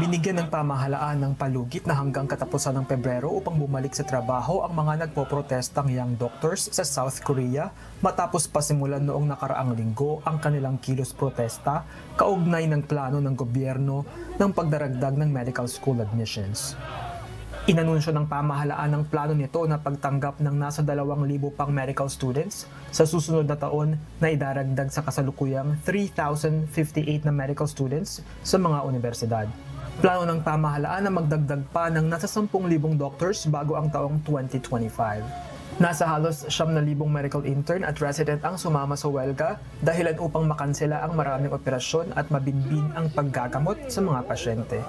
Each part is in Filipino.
Binigyan ng pamahalaan ng palugit na hanggang katapusan ng Pebrero upang bumalik sa trabaho ang mga nagpoprotestang young doctors sa South Korea matapos pasimulan noong nakaraang linggo ang kanilang kilos protesta kaugnay ng plano ng gobyerno ng pagdaragdag ng medical school admissions. Inanunsyo ng pamahalaan ng plano nito na pagtanggap ng nasa 2,000 pang medical students sa susunod na taon na idaragdag sa kasalukuyang 3,058 na medical students sa mga universidad. Plano ng pamahalaan na magdagdag pa ng nasa 10,000 doctors bago ang taong 2025. Nasa halos 9,000 medical intern at resident ang sumama sa welga dahilan upang makansela ang maraming operasyon at mabinbin ang paggagamot sa mga pasyente.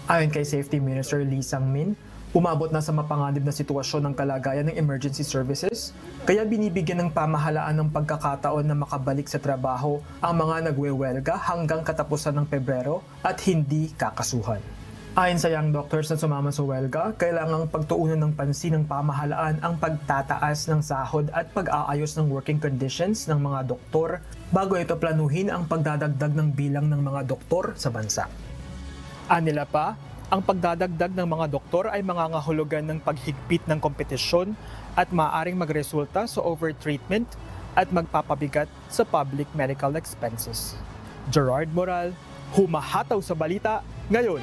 Ayon kay Safety Minister Lee Sang-min, umabot na sa mapanganib na sitwasyon ng kalagayan ng emergency services, kaya binibigyan ng pamahalaan ng pagkakataon na makabalik sa trabaho ang mga nagwewelga hanggang katapusan ng Pebrero at hindi kakasuhan. Ayon sa young doctors na sumama sa welga, kailangang pagtuunan ng pansin ng pamahalaan ang pagtataas ng sahod at pag-aayos ng working conditions ng mga doktor bago ito planuhin ang pagdadagdag ng bilang ng mga doktor sa bansa. Anila pa, ang pagdadagdag ng mga doktor ay mangangahulugan ng paghigpit ng kompetisyon at maaaring magresulta sa overtreatment at magpapabigat sa public medical expenses. Gerard Moral, humahataw sa balita ngayon.